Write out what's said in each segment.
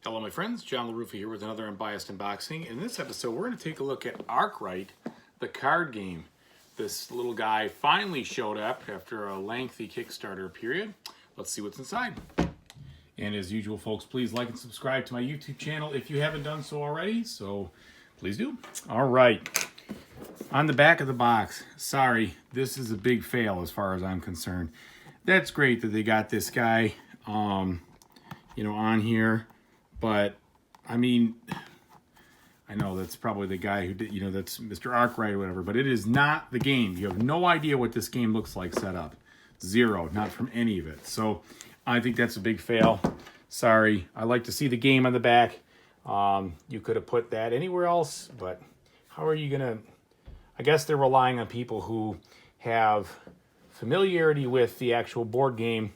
Hello my friends, John LaRuffa here with another Unbiased unboxing. In this episode we're going to take a look at Arkwright, the card game. This little guy finally showed up after a lengthy Kickstarter period. Let's see what's inside. And as usual folks, please like and subscribe to my YouTube channel if you haven't done so already, so please do. Alright, on the back of the box, sorry, this is a big fail as far as I'm concerned. That's great that they got this guy on here. But, I mean, I know that's probably the guy who did, that's Mr. Arkwright or whatever, but it is not the game. You have no idea what this game looks like set up. Zero, not from any of it. So, I think that's a big fail. Sorry. I like to see the game on the back. You could have put that anywhere else, but how are you going to... I guess they're relying on people who have familiarity with the actual board game.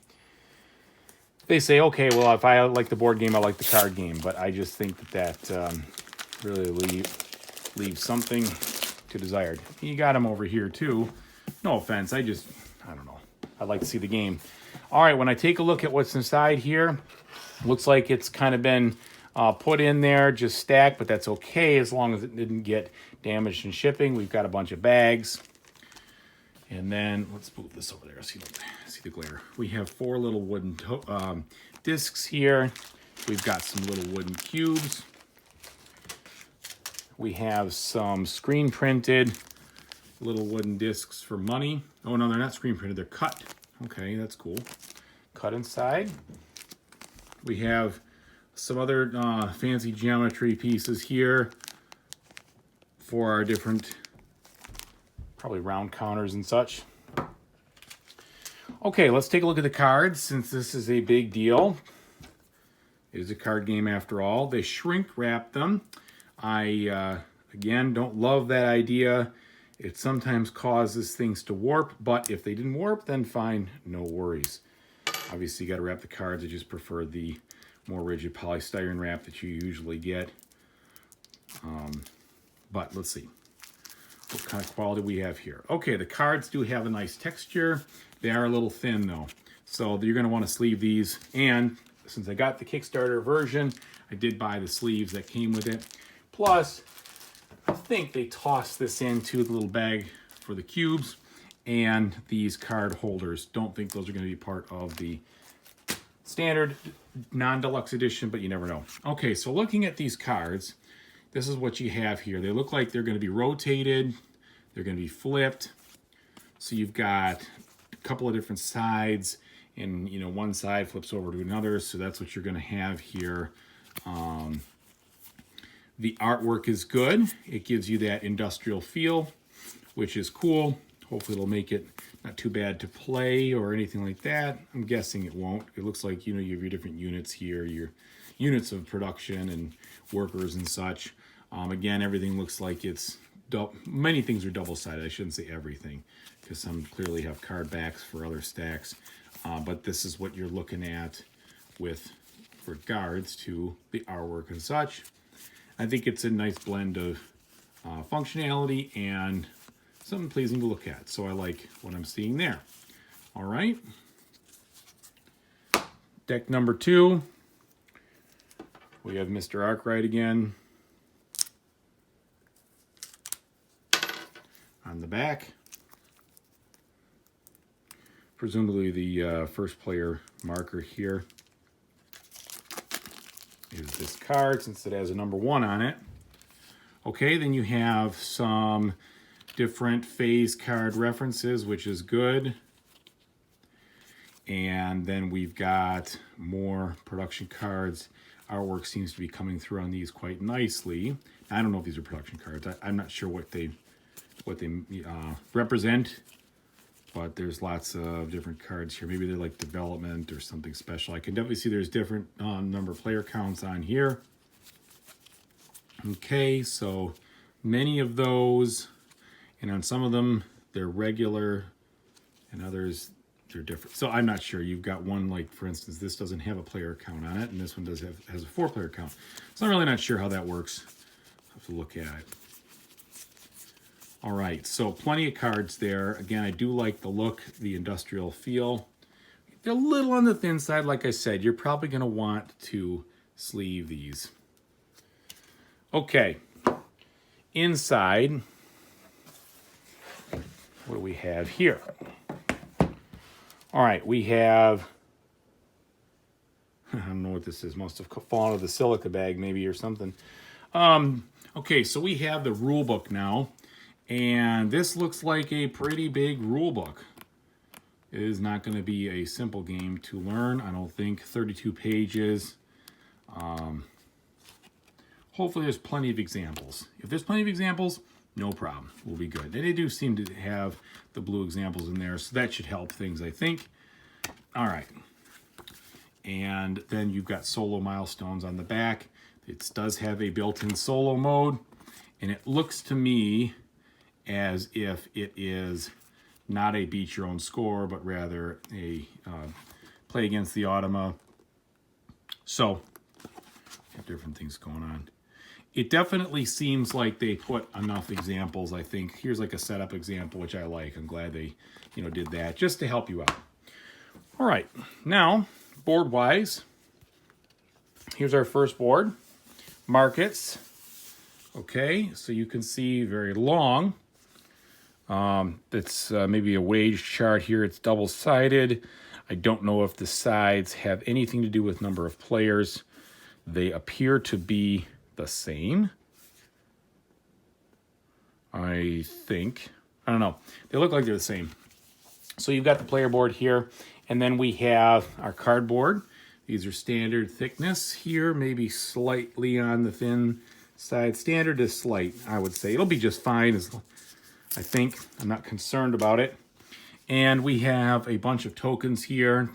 They say, okay, well, if I like the board game, I like the card game. But I just think that really leaves something to desired. You got them over here, too. No offense. I don't know. I'd like to see the game. All right, when I take a look at what's inside here, looks like it's kind of been put in there, just stacked, but that's okay as long as it didn't get damaged in shipping. We've got a bunch of bags. And then, let's move this over there. See the glare. We have 4 little wooden discs here. We've got some little wooden cubes. We have some screen printed little wooden discs for money. Oh, no, they're not screen printed. They're cut. Okay, that's cool. Cut inside. We have some other fancy geometry pieces here for our different... probably round counters and such. Okay, let's take a look at the cards since this is a big deal. It is a card game after all. They shrink wrap them. I, again, don't love that idea. It sometimes causes things to warp, but if they didn't warp, then fine, no worries. Obviously, you got to wrap the cards. I just prefer the more rigid polystyrene wrap that you usually get. But let's see what kind of quality we have here. Okay, the cards do have a nice texture. They are a little thin though. So you're gonna wanna sleeve these. And since I got the Kickstarter version, I did buy the sleeves that came with it. Plus, I think they tossed this into the little bag for the cubes and these card holders. Don't think those are gonna be part of the standard non-deluxe edition, but you never know. Okay, so looking at these cards, this is what you have here. They look like they're going to be rotated. They're going to be flipped. So you've got a couple of different sides, and one side flips over to another. So that's what you're going to have here. The artwork is good. It gives you that industrial feel, which is cool. Hopefully it'll make it not too bad to play or anything like that. I'm guessing it won't. It looks like you have your different units here, your units of production and workers and such. Again, everything looks like it's many things are double-sided. I shouldn't say everything, because some clearly have card backs for other stacks. But this is what you're looking at with regards to the artwork and such. I think it's a nice blend of functionality and something pleasing to look at. So I like what I'm seeing there. All right. Deck number 2. We have Mr. Arkwright again. On the back, presumably the first player marker here is this card since it has a number 1 on it. Okay, then you have some different phase card references, which is good. And then we've got more production cards. Artwork seems to be coming through on these quite nicely. I don't know if these are production cards. I'm not sure what they represent, but there's lots of different cards here. Maybe they're like development or something special. I can definitely see there's different number of player counts on here. Okay, so many of those, and on some of them they're regular, and others they're different. So I'm not sure. You've got one, like for instance, this doesn't have a player count on it, and this one has a 4-player count. So I'm really not sure how that works. I'll have to look at it. All right, so plenty of cards there. Again, I do like the look, the industrial feel. They're a little on the thin side, like I said. You're probably going to want to sleeve these. Okay, inside, what do we have here? All right, we have, I don't know what this is, must have fallen out of the silica bag maybe or something. Okay, so we have the rule book now, and this looks like a pretty big rule book. It is not going to be a simple game to learn, I don't think. 32 pages. Hopefully there's plenty of examples. If there's plenty of examples, no problem. We'll be good. And they do seem to have the blue examples in there, so that should help things, I think. All right. And then you've got solo milestones on the back. It does have a built-in solo mode, and it looks to me as if it is not a beat your own score, but rather a play against the automa. So, have different things going on. It definitely seems like they put enough examples, I think. Here's like a setup example, which I like. I'm glad they, did that just to help you out. All right, now, board-wise, here's our first board. Markets. Okay, so you can see very long. It's maybe a wage chart here. It's double-sided. I don't know if the sides have anything to do with number of players. They appear to be the same, I think. I don't know. They look like they're the same. So you've got the player board here, and then we have our cardboard. These are standard thickness here, maybe slightly on the thin side. Standard is slight, I would say. It'll be just fine, I think. I'm not concerned about it. And we have a bunch of tokens here.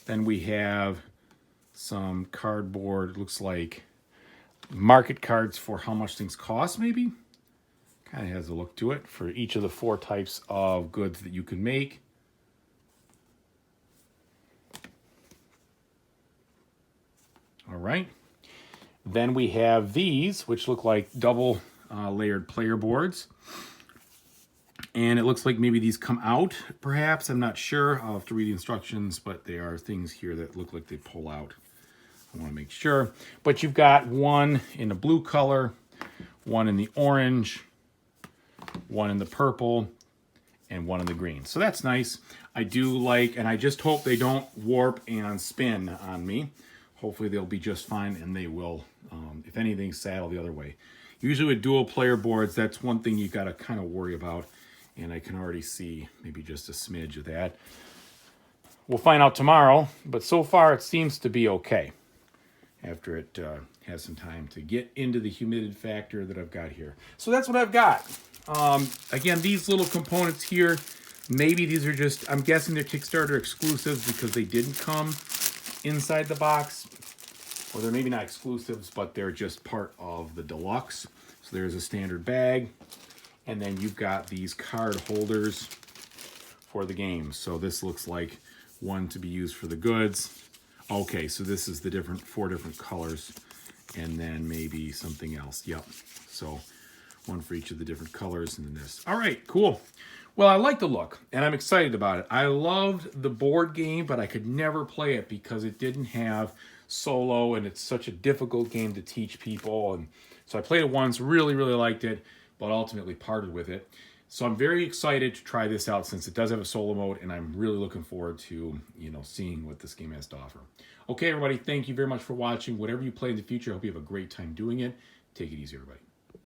Then we have some cardboard, looks like market cards for how much things cost, maybe. Kind of has a look to it for each of the 4 types of goods that you can make. All right. Then we have these, which look like double layered player boards. And it looks like maybe these come out, perhaps. I'm not sure. I'll have to read the instructions, but there are things here that look like they pull out. I want to make sure. But you've got one in the blue color, one in the orange, one in the purple, and one in the green. So that's nice. I do like, and I just hope they don't warp and spin on me. Hopefully they'll be just fine, and they will, if anything, saddle the other way. Usually with dual player boards, that's one thing you got to kind of worry about. And I can already see maybe just a smidge of that. We'll find out tomorrow, but so far it seems to be okay after it has some time to get into the humidity factor that I've got here. So that's what I've got. Again, these little components here, maybe these are just, I'm guessing they're Kickstarter exclusives because they didn't come inside the box. Or they're maybe not exclusives, but they're just part of the deluxe. So there's a standard bag. And then you've got these card holders for the game. So this looks like one to be used for the goods. Okay, so this is the 4 different colors. And then maybe something else. Yep. So one for each of the different colors and then this. All right, cool. Well, I like the look, and I'm excited about it. I loved the board game, but I could never play it because it didn't have solo, and it's such a difficult game to teach people. And so I played it once, really, really liked it, but ultimately parted with it. So I'm very excited to try this out since it does have a solo mode, and I'm really looking forward to, seeing what this game has to offer. Okay, everybody, thank you very much for watching. Whatever you play in the future, I hope you have a great time doing it. Take it easy, everybody.